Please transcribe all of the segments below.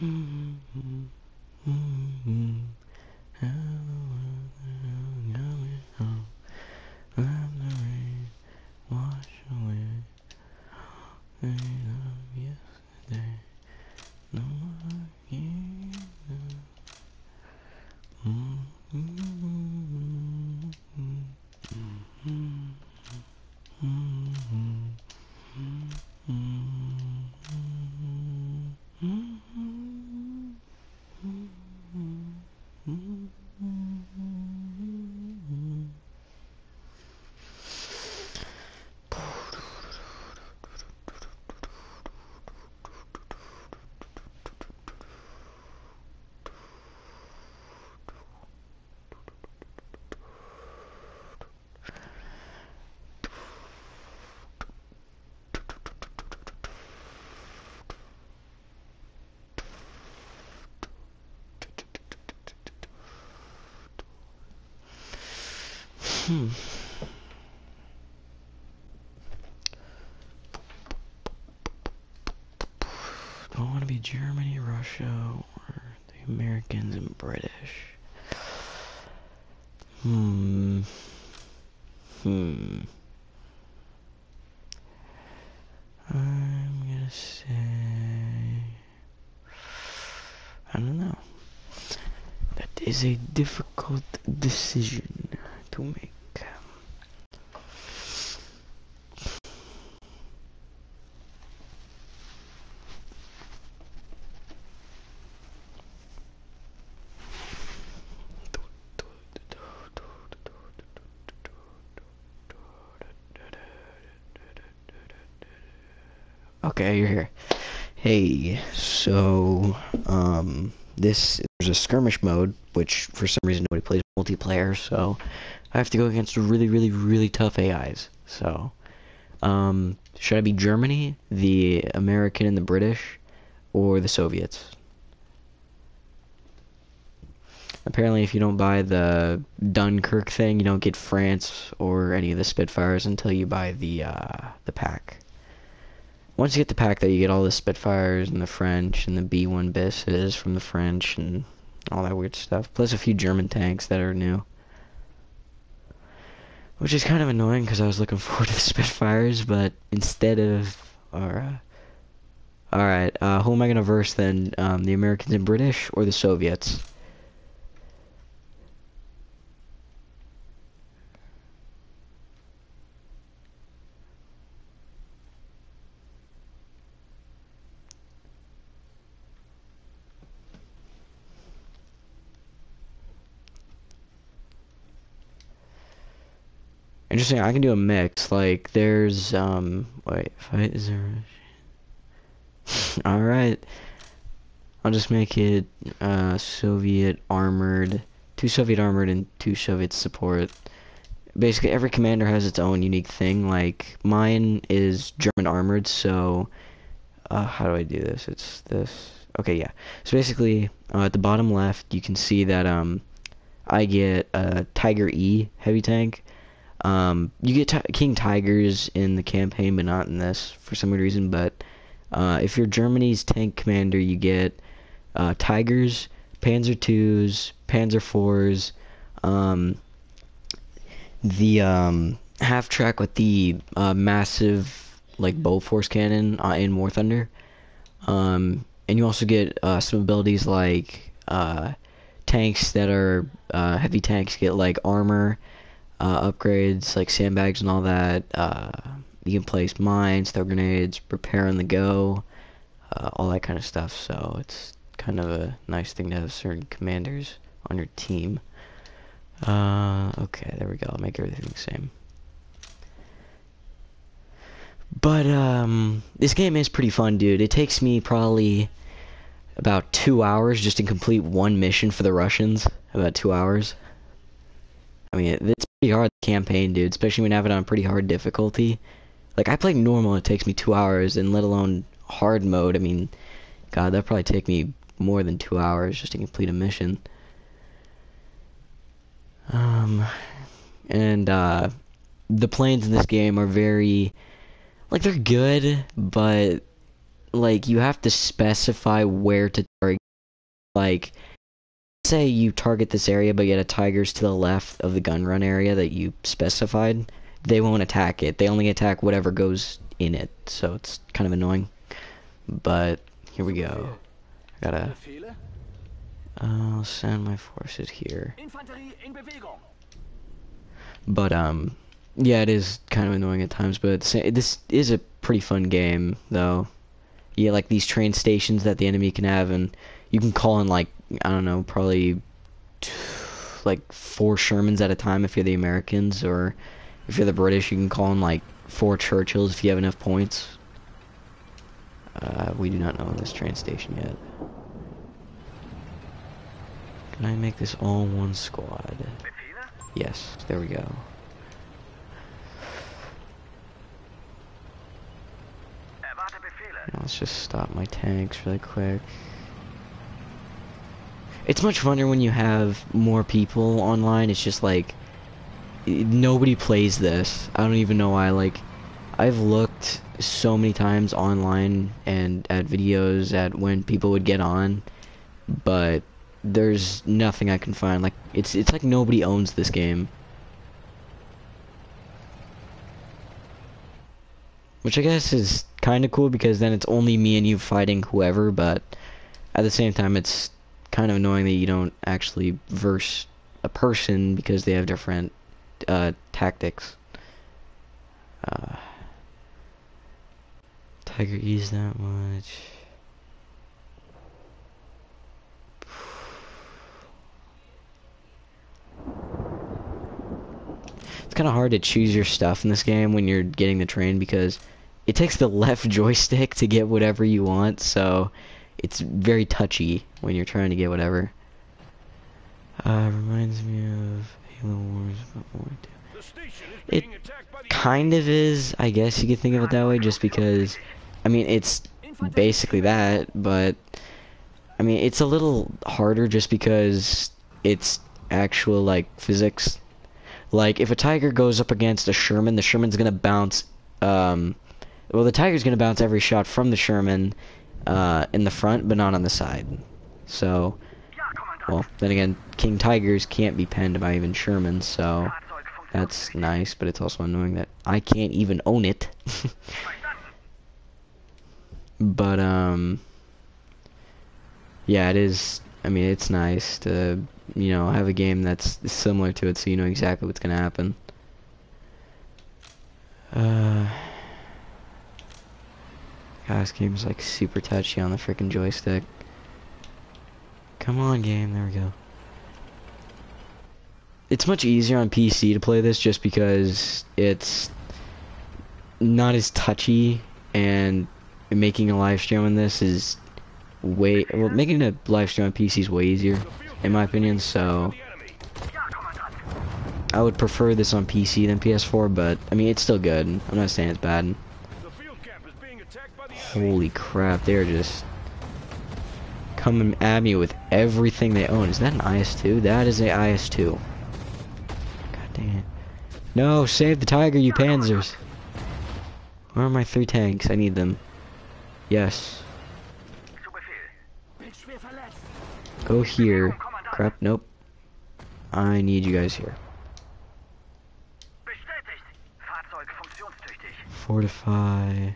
Wash away yesterday. No more Do I want to be Germany, Russia, or the Americans and British? I'm gonna say... I don't know. That is a difficult decision to make. Okay, you're here. Hey, so, there's a skirmish mode, which for some reason nobody plays multiplayer, so I have to go against really tough AIs. So, should I be Germany, the American and the British, or the Soviets? Apparently, if you don't buy the Dunkirk thing, you don't get France or any of the Spitfires until you buy the pack. Once you get the pack, though, you get all the Spitfires and the French and the B-1 Bisses from the French and all that weird stuff. Plus a few German tanks that are new. Which is kind of annoying because I was looking forward to the Spitfires, but instead of... Alright, who am I going to verse then? The Americans and British or the Soviets? Interesting, I can do a mix. Like, there's, wait, fight is there... Alright. I'll just make it, Soviet armored, 2 Soviet armored and 2 Soviet support. Basically, every commander has its own unique thing. Like, mine is German armored, so, how do I do this? It's this. Okay, yeah. So basically, at the bottom left, you can see that, I get a Tiger E heavy tank. You get King Tigers in the campaign, but not in this for some weird reason. But if you're Germany's tank commander, you get Tigers, Panzer IIs, Panzer IVs, the half track with the massive like Bofors cannon in War Thunder, and you also get some abilities like tanks that are heavy tanks get like armor. Upgrades like sandbags and all that. You can place mines, throw grenades, prepare on the go, all that kind of stuff. So it's kind of a nice thing to have certain commanders on your team. Okay, there we go. I'll make everything the same. But this game is pretty fun, dude. It takes me probably about 2 hours just to complete one mission for the Russians. About 2 hours. I mean, it's pretty hard campaign, dude, especially when you have it on pretty hard difficulty. Like, I play normal, it takes me 2 hours, and let alone hard mode. I mean, God, that'd probably take me more than 2 hours just to complete a mission. The planes in this game are very, like, they're good, but like, you have to specify where to target. Like, say you target this area, but yet a tiger's to the left of the gun run area that you specified, they won't attack it. They only attack whatever goes in it, so it's kind of annoying. But, here we go. I gotta... I'll send my forces here. But, yeah, it is kind of annoying at times, but this is a pretty fun game, though. Yeah, like these train stations that the enemy can have, and you can call in, like, I don't know, probably like 4 Shermans at a time if you're the Americans, or if you're the British, you can call in like 4 Churchills if you have enough points. We do not know this train station yet. Can I make this all one squad? Yes, there we go. Now let's just stop my tanks really quick. It's much funner when you have more people online. It's just like nobody plays this. I don't even know why. Like, I've looked so many times online and at videos at when people would get on, but there's nothing I can find. Like, it's like nobody owns this game. Which I guess is kind of cool, because then it's only me and you fighting whoever, but at the same time it's kind of annoying that you don't actually verse a person because they have different tactics. Tiger E's that much. It's kind of hard to choose your stuff in this game when you're getting the train, because it takes the left joystick to get whatever you want, so it's very touchy when you're trying to get whatever. Reminds me of Halo Wars, but more too. It kind of is, I guess you could think of it that way, just because, I mean, it's basically that, but, I mean, it's a little harder just because it's actual, like, physics. Like, if a tiger goes up against a Sherman, the Sherman's gonna bounce, well, the tiger's gonna bounce every shot from the Sherman, in the front, but not on the side. So, well, then again, King Tigers can't be penned by even Shermans, so that's nice, but it's also annoying that I can't even own it. But, yeah, it is, I mean, it's nice to, you know, have a game that's similar to it, so you know exactly what's gonna happen. God, this game's like super touchy on the frickin' joystick. Come on, game, there we go. It's much easier on PC to play this just because it's not as touchy, and making a live stream on this is way, well, making a live stream on PC is way easier, in my opinion, so I would prefer this on PC than PS4, but, I mean, it's still good. I'm not saying it's bad. Holy crap, they're just coming at me with everything they own. Is that an IS-2? That is a IS-2. God dang it. No, save the tiger, you panzers. Where are my 3 tanks? I need them. Yes. Go here. Crap, nope. I need you guys here. Fortify.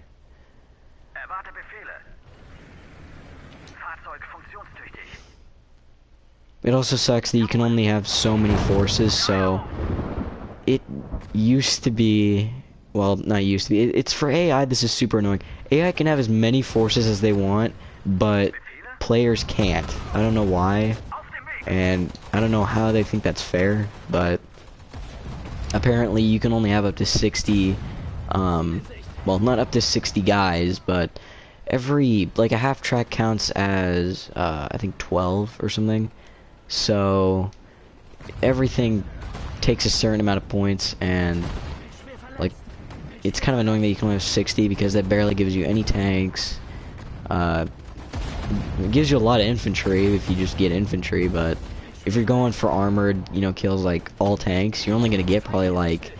It also sucks that you can only have so many forces, so it used to be, well, not used to be, it's for AI, this is super annoying. AI can have as many forces as they want, but players can't. I don't know why, and I don't know how they think that's fair, but apparently you can only have up to 60, well, not up to 60 guys, but every, like, a half track counts as, I think 12 or something. So everything takes a certain amount of points, and like, it's kind of annoying that you can only have 60 because that barely gives you any tanks. It gives you a lot of infantry if you just get infantry, but if you're going for armored, you know, kills like all tanks, you're only gonna get probably like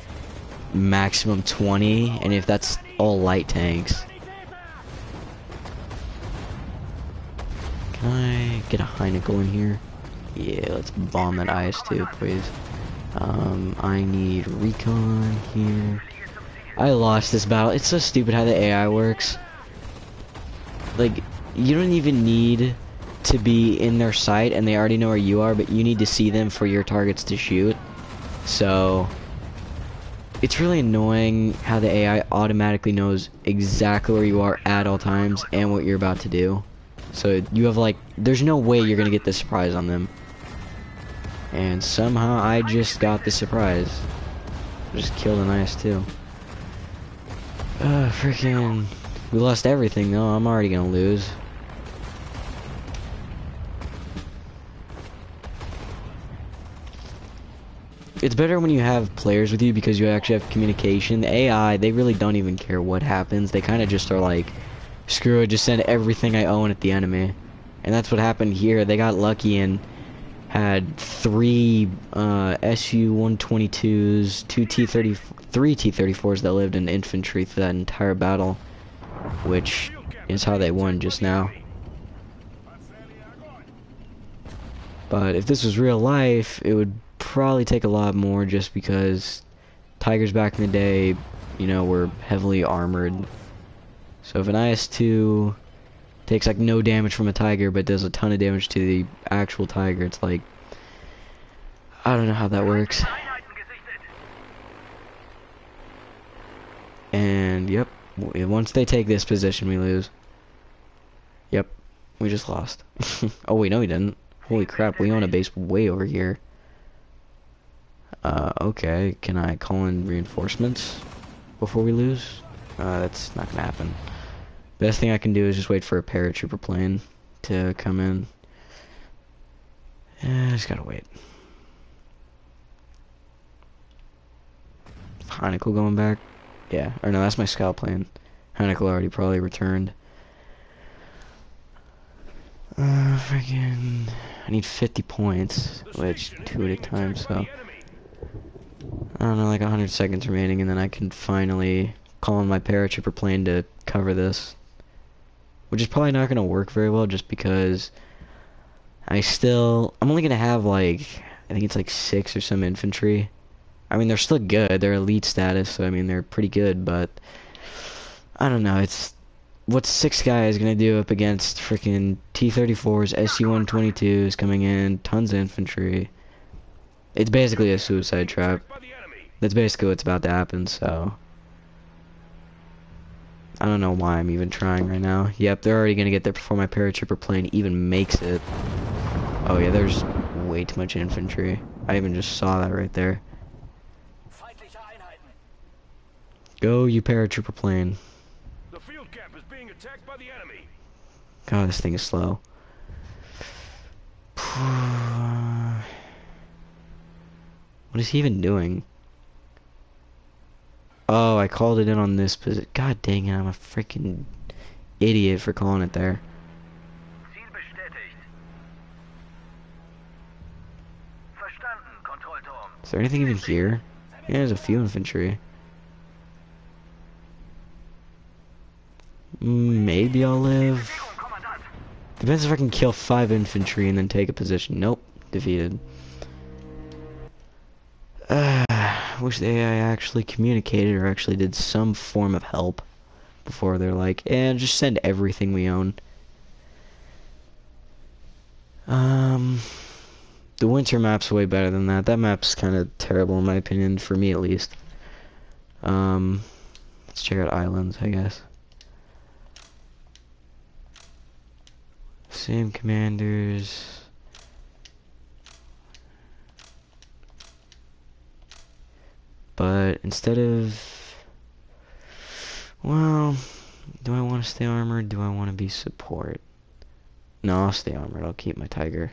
maximum 20, and if that's all light tanks. Can I get a high nickel in here? Yeah, let's bomb that IS-2, please. I need recon here. I lost this battle. It's so stupid how the AI works. Like, you don't even need to be in their sight and they already know where you are, but you need to see them for your targets to shoot. So, it's really annoying how the AI automatically knows exactly where you are at all times and what you're about to do. So, you have like, there's no way you're gonna get the surprise on them. And somehow I just got the surprise. Just killed an IS-2. Freaking... We lost everything though, I'm already gonna lose. It's better when you have players with you because you actually have communication. The AI, they really don't even care what happens. They kind of just are like, screw it, just send everything I own at the enemy. And that's what happened here. They got lucky and had 3 Su-122s, 3 T-34s that lived in infantry for that entire battle, which is how they won just now. But if this was real life, it would probably take a lot more just because Tigers back in the day, you know, were heavily armored. So if an IS-2 takes like no damage from a Tiger but does a ton of damage to the actual Tiger, it's like, I don't know how that works. And yep, once they take this position we lose. Yep, we just lost. Oh wait, no we didn't. Holy crap, we own a base way over here. Okay, can I call in reinforcements before we lose? That's not gonna happen. Best thing I can do is just wait for a paratrooper plane to come in. I just gotta wait. Heinkel going back? Yeah, or no, that's my scout plane. Heinkel already probably returned. Freaking... I need 50 points, which 2 at a time, so... I don't know, like 100 seconds remaining, and then I can finally call in my paratrooper plane to cover this. Which is probably not going to work very well, just because I'm only going to have like, I think it's like 6 or some infantry. I mean, they're still good, they're elite status, so I mean, they're pretty good, but I don't know, what's 6 guys going to do up against freaking T-34s, Su-122s coming in, tons of infantry. It's basically a suicide trap. That's basically what's about to happen, so... I don't know why I'm even trying right now. Yep, they're already gonna get there before my paratrooper plane even makes it. Oh yeah, there's way too much infantry. I even just saw that right there. Go, you paratrooper plane. The field camp is being attacked by the enemy. God, this thing is slow. What is he even doing? Oh, I called it in on this position. God dang it, I'm a freaking idiot for calling it there. Ziel bestätigt. Verstanden, Kontrollturm. Is there anything even here? Yeah, there's a few infantry. Maybe I'll live. Depends if I can kill 5 infantry and then take a position. Nope, defeated. Wish the AI actually communicated or actually did some form of help before they're like, just send everything we own. The winter map's way better than that. That map's kind of terrible in my opinion, for me at least. Let's check out islands, I guess. Same commanders. But instead of... Well, do I want to stay armored? Do I want to be support? No, I'll stay armored. I'll keep my Tiger.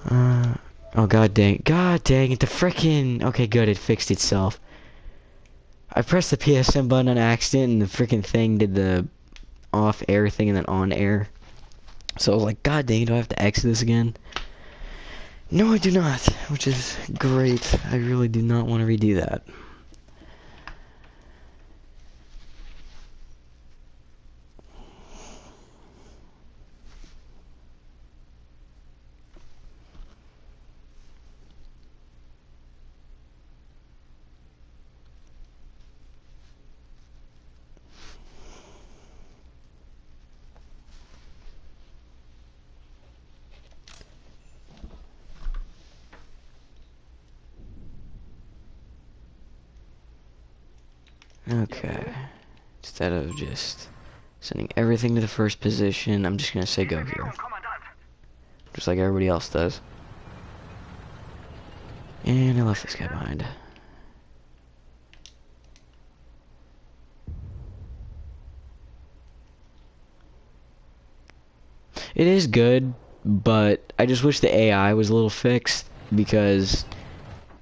Oh god dang it, the frickin'... Okay, good, it fixed itself. I pressed the PSM button on accident and the frickin' thing did the off air thing and then on air. So I was like, god dang it, do I have to exit this again? No, I do not, which is great. I really do not want to redo that. Okay. Instead of just sending everything to the first position, I'm just gonna say go here. Bewegung, Kommandant. Just like everybody else does. And I left this guy behind. It is good, but I just wish the AI was a little fixed because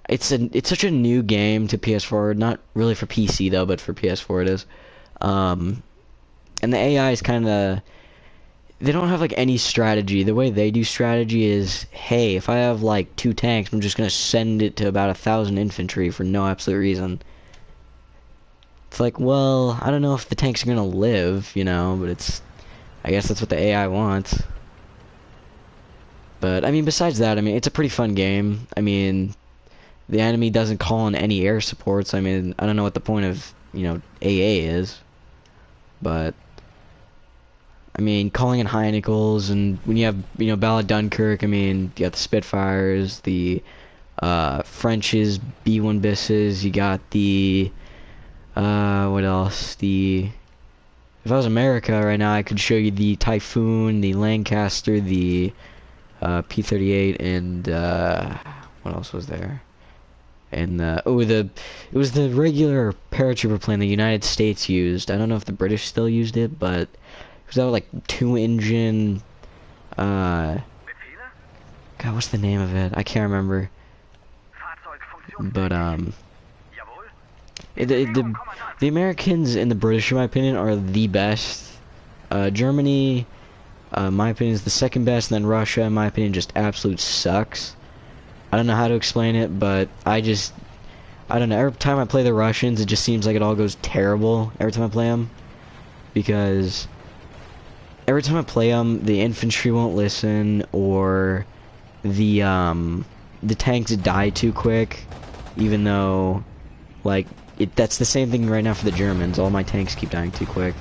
it's such a new game to PS4, not really for PC though, but for PS4 it is. And the AI is kind of, they don't have like any strategy. The way they do strategy is, hey, if I have like 2 tanks, I'm just gonna send it to about 1,000 infantry for no absolute reason. It's like, well, I don't know if the tanks are gonna live, you know, but I guess that's what the AI wants. But I mean, besides that, I mean, it's a pretty fun game. I mean, the enemy doesn't call on any air supports. I mean, I don't know what the point of, AA is, but I mean, calling in Heinicals, and when you have, Battle of Dunkirk, I mean, you got the Spitfires, the French's B-1 Bisses, you got the, what else? If I was America right now, I could show you the Typhoon, the Lancaster, the P-38, and, what else was there? And, it was the regular paratrooper plane the United States used. I don't know if the British still used it, but was that like 2-engine, God, what's the name of it? I can't remember. But, the Americans and the British, in my opinion, are the best. Germany, in my opinion, is the second best, and then Russia, in my opinion, just absolute sucks. I don't know how to explain it, but I don't know, every time I play the Russians, it just seems like it all goes terrible every time I play them. Because every time I play them, the infantry won't listen, or the tanks die too quick, even though, like, that's the same thing right now for the Germans. All my tanks keep dying too quick,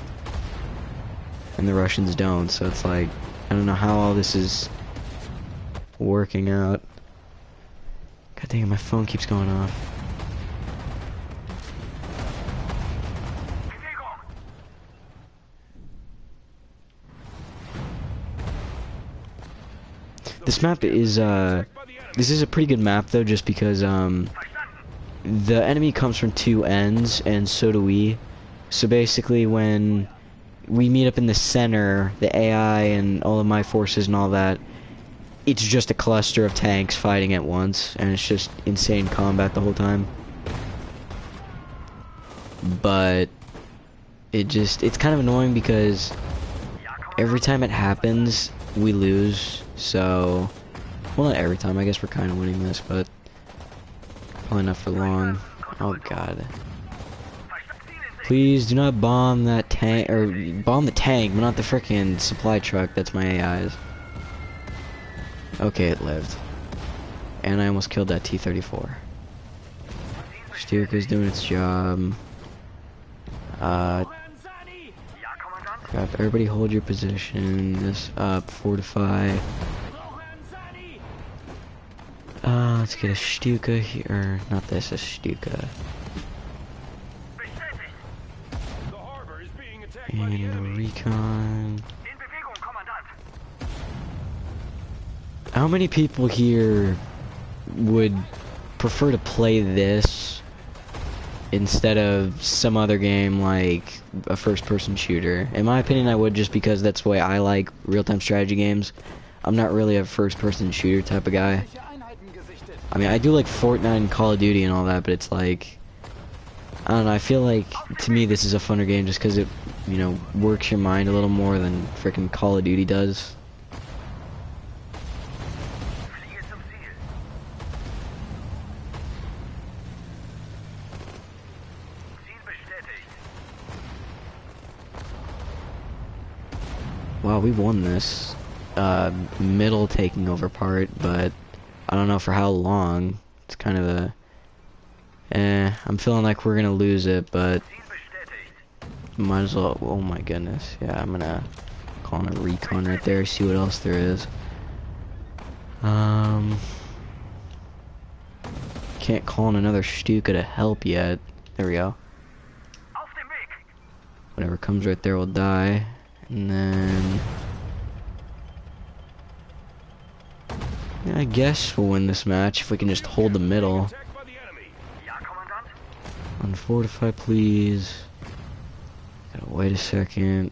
and the Russians don't, so it's like, I don't know how all this is working out. God dang it, my phone keeps going off. This map is, this is a pretty good map though, just because, the enemy comes from 2 ends, and so do we. So basically, when we meet up in the center, the AI and all of my forces and all that, it's just a cluster of tanks fighting at once, and it's just insane combat the whole time. But it's kind of annoying because every time it happens, we lose. So, well, not every time. I guess we're kind of winning this, but probably not for long. Oh god. Please do not bomb that tank, or bomb the tank, but not the frickin' supply truck. That's my AI's. Okay, it lived. And I almost killed that T-34. Stuka's doing its job. Crap, everybody hold your position. This up, fortify. Let's get a Stuka here. Not this, a Stuka. And a recon. How many people here would prefer to play this instead of some other game like a first-person shooter? In my opinion, I would, just because that's the way I like real-time strategy games. I'm not really a first-person shooter type of guy. I mean, I do like Fortnite and Call of Duty and all that, but it's like, I don't know, I feel like, to me, this is a funner game just because it, works your mind a little more than freaking Call of Duty does. Wow, we won this middle taking over part, but I don't know for how long. It's kind of a I'm feeling like we're gonna lose it, but might as well. Oh my goodness, yeah, I'm gonna call in a recon right there, see what else there is. Can't call in another Stuka to help yet. There we go. Whatever comes right there will die. And then... yeah, I guess we'll win this match if we can just hold the middle. Attacked by the enemy. Unfortify, please. Gotta wait a second.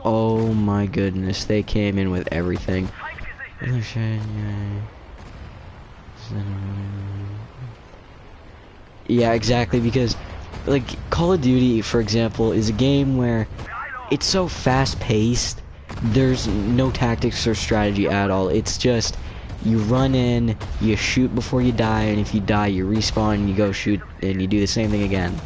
Oh my goodness, they came in with everything. Yeah, exactly, because like Call of Duty, for example, is a game where it's so fast-paced. There's no tactics or strategy at all. It's just you run in, you shoot before you die, and if you die, you respawn, you go shoot, and you do the same thing again.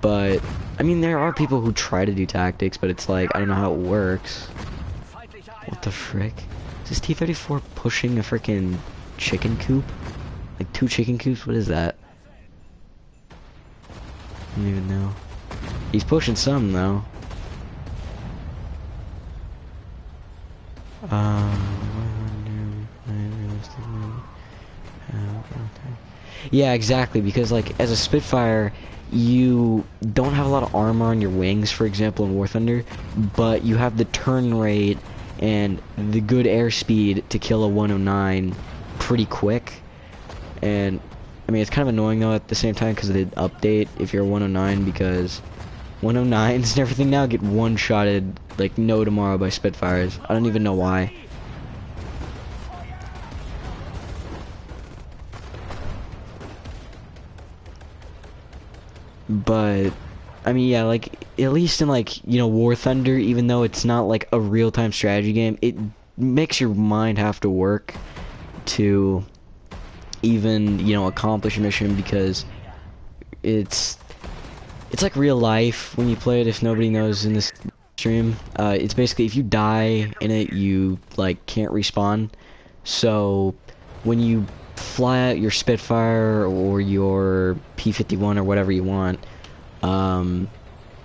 But I mean, there are people who try to do tactics, but it's like I don't know how it works. What the frick? Is this T-34 pushing a freaking chicken coop? Like 2 chicken coops? What is that? I don't even know. He's pushing some though. Yeah, exactly, because like as a Spitfire, you don't have a lot of armor on your wings, for example, in War Thunder, but you have the turn rate and the good airspeed to kill a 109 pretty quick. And I mean, it's kind of annoying though at the same time because of the update if you're a 109, because 109s and everything now get one-shotted like no tomorrow by Spitfires. I don't even know why. But I mean, yeah, like at least in like, you know, War Thunder, even though it's not like a real-time strategy game, it makes your mind have to work to even, you know, accomplish a mission, because it's like real life when you play it. If nobody knows in this stream, it's basically if you die in it, you like can't respawn. So when you fly out your Spitfire or your P-51 or whatever you want,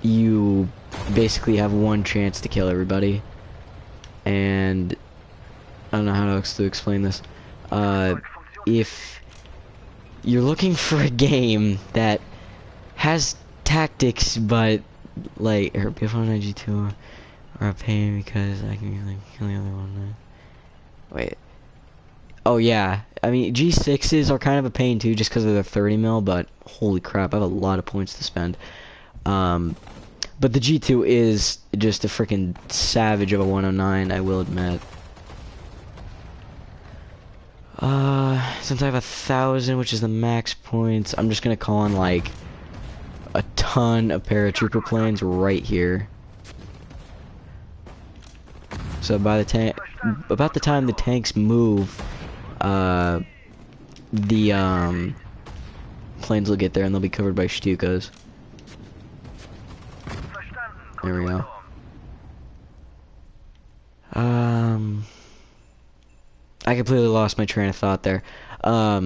you basically have one chance to kill everybody. And I don't know how else to explain this. If you're looking for a game that has tactics, but like G2 are a pain because I can like kill the other one. Wait. Oh yeah, I mean G6s are kind of a pain too, just because of the 30 mil. But holy crap, I have a lot of points to spend. But the G2 is just a freaking savage of a 109, I will admit. Since I have 1,000, which is the max points, I'm just gonna call on like a ton of paratrooper planes right here. So by the about the time the tanks move, the planes will get there and they'll be covered by Stukas. There we go. I completely lost my train of thought there. I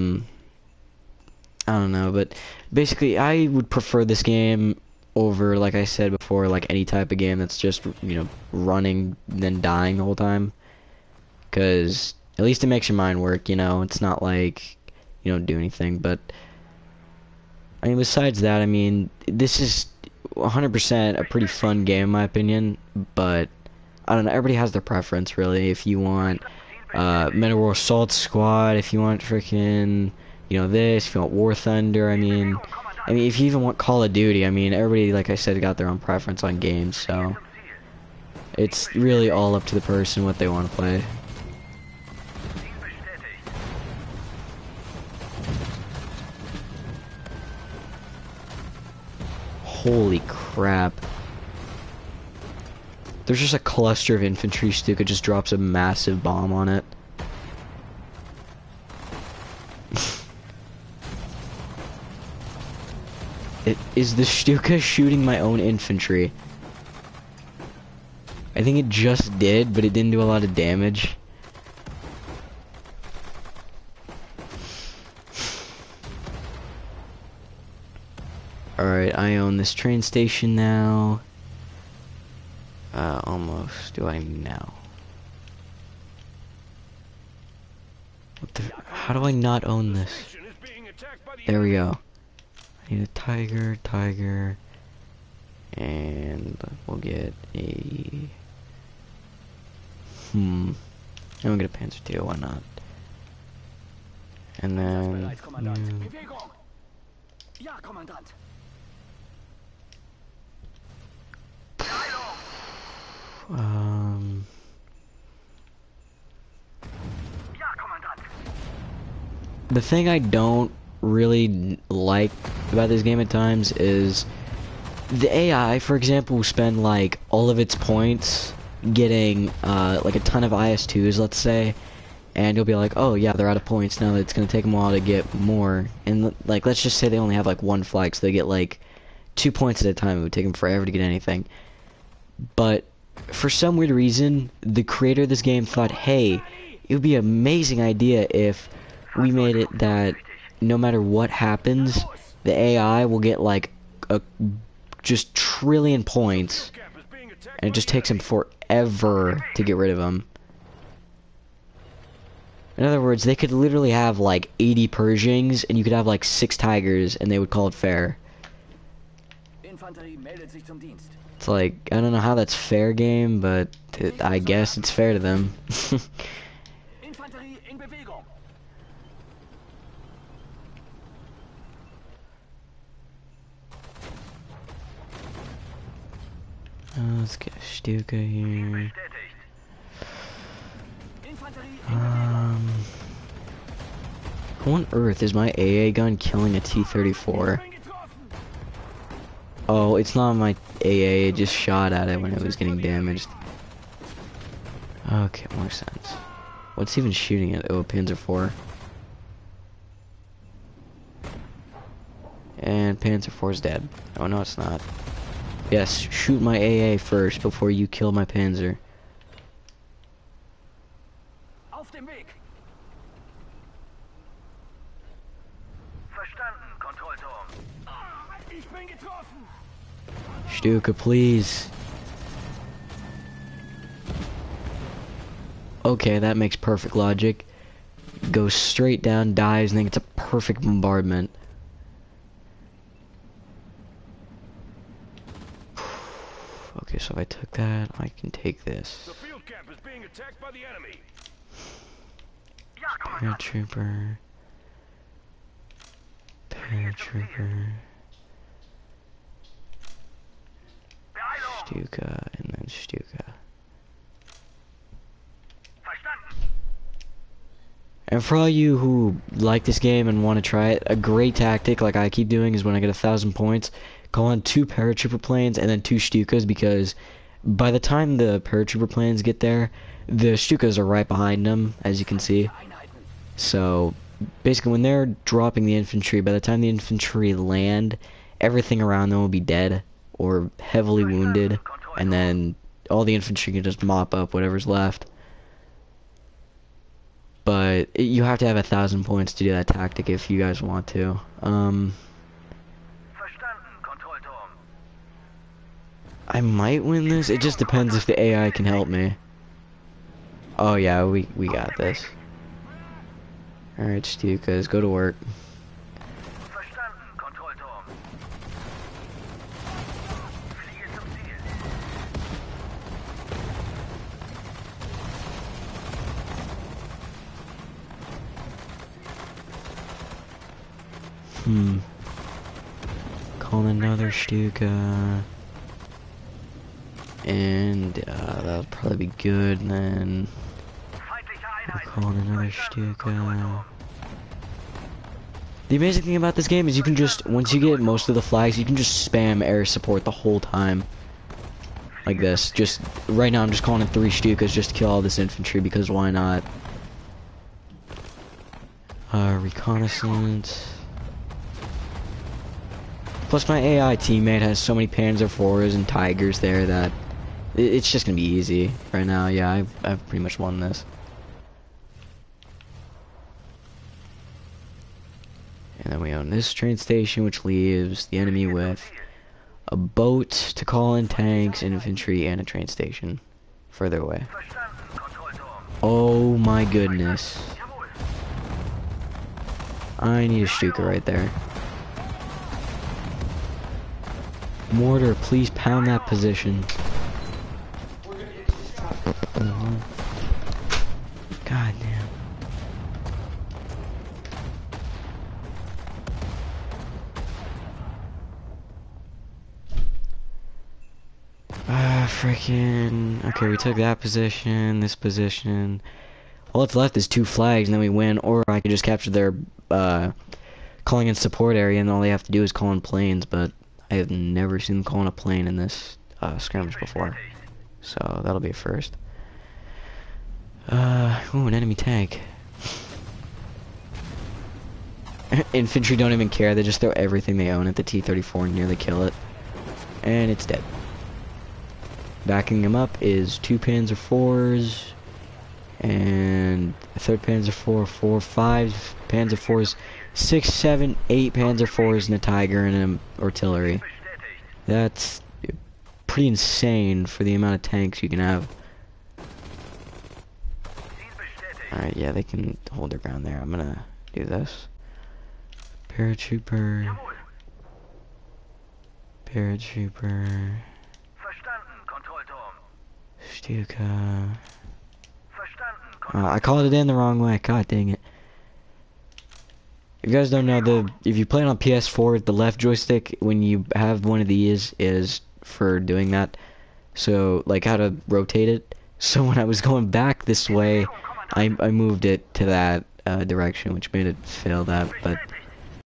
don't know, but basically I would prefer this game over, like I said before, like any type of game that's just, you know, running then dying the whole time. Because at least it makes your mind work, you know. It's not like you don't do anything. But I mean, besides that, I mean, this is 100% a pretty fun game in my opinion. But I don't know, everybody has their preference really. If you want Medieval Assault Squad, if you want freaking, you know, this, if you want War Thunder, I mean if you even want Call of Duty, I mean, everybody, like I said, got their own preference on games, so it's really all up to the person what they want to play. Holy crap. There's just a cluster of infantry. Stuka just drops a massive bomb on it. Is the Stuka shooting my own infantry? I think it just did, but it didn't do a lot of damage. Alright, I own this train station now. Almost. Do I now? What the? How do I not own this? There we go. I need a tiger, and we'll get a... And we'll get a Panzer too, why not? And then... Bewegung! Ja, Kommandant! Ja, Kommandant! The thing I don't really like about this game at times is the AI, for example, will spend like all of its points getting like a ton of IS2s, let's say, and you'll be like, oh yeah, they're out of points now. It's gonna take them a while to get more, and like let's just say they only have like one flag, so they get like 2 points at a time. It would take them forever to get anything. But for some weird reason, the creator of this game thought, hey, it would be an amazing idea if we made it that no matter what happens, the AI will get like a just trillion points, and it just takes him forever to get rid of them. In other words, they could literally have like 80 Pershings, and you could have like 6 Tigers, and they would call it fair. Infanterie meldet sich zum Dienst. It's like, I don't know how that's fair game, but I guess it's fair to them. Infanterie in Bewegung! Let's get a Stuka here. Bestätigt! Infanterie in Bewegung! How on earth is my AA gun killing a T-34? Bin getroffen! Oh, it's not my AA, it just shot at it when it was getting damaged. Okay, more sense. What's even shooting at? Oh, Panzer IV. And Panzer IV's dead. Oh, no, it's not. Yes, shoot my AA first before you kill my Panzer. Auf dem Weg! Verstanden, Kontrollturm. Ich bin getroffen! Stuka, please. Okay, that makes perfect logic. Goes straight down, dies, and then gets a perfect bombardment. Okay, so if I took that, I can take this. The field camp is being attacked by the enemy. Paratrooper. Paratrooper. Stuka, and then Stuka. Verstanden! And for all you who like this game and want to try it, a great tactic, like I keep doing, is when I get 1,000 points, call on 2 paratrooper planes and then 2 Stukas, because by the time the paratrooper planes get there, the Stukas are right behind them, as you can see. So basically, when they're dropping the infantry, by the time the infantry land, everything around them will be dead or heavily wounded, and then all the infantry can just mop up whatever's left. But you have to have 1,000 points to do that tactic if you guys want to. Verstanden, Kontrollturm. I might win this. It just depends if the AI can help me. Oh yeah, we got this. Alright, Stukas, go to work. Verstanden, Kontrollturm. Fliege zum Ziel. Call another Stuka. And that'll probably be good, and then Feindliche we'll Einheiten. call in another Stuka. The amazing thing about this game is you can just, once you get most of the flags, you can just spam air support the whole time. Like this. Just, right now I'm just calling in 3 Stukas just to kill all this infantry, because why not? Reconnaissance. Plus my AI teammate has so many Panzer IVs and Tigers there that it's just gonna be easy right now. Yeah, I've pretty much won this. And then we own this train station, which leaves the enemy with a boat to call in tanks, infantry, and a train station further away. Verstanden, Kontrollturm. Oh my goodness. Jawohl. I need a Stuka right there. Mortar, please pound that position. God damn. Freaking. Okay, we took that position, this position. All that's left is 2 flags, and then we win, or I could just capture their, calling in support area, and all they have to do is call in planes, but I have never seen them calling a plane in this, skirmish before. So, that'll be a first. Ooh, an enemy tank. Infantry don't even care, they just throw everything they own at the T-34 and nearly kill it. And it's dead. Backing them up is 2 Panzer IVs, and a 3rd Panzer IV, 4, 5 Panzer IVs, 6, 7, 8 Panzer IVs, and a Tiger and an artillery. That's pretty insane for the amount of tanks you can have. Alright, yeah, they can hold their ground there. I'm gonna do this. Paratrooper. Paratrooper. Stuka. I called it in the wrong way. God dang it. If you guys don't know, if you play it on PS4, the left joystick, when you have one of these, is for doing that. So, like how to rotate it. So when I was going back this way, I moved it to that direction, which made it fail that. But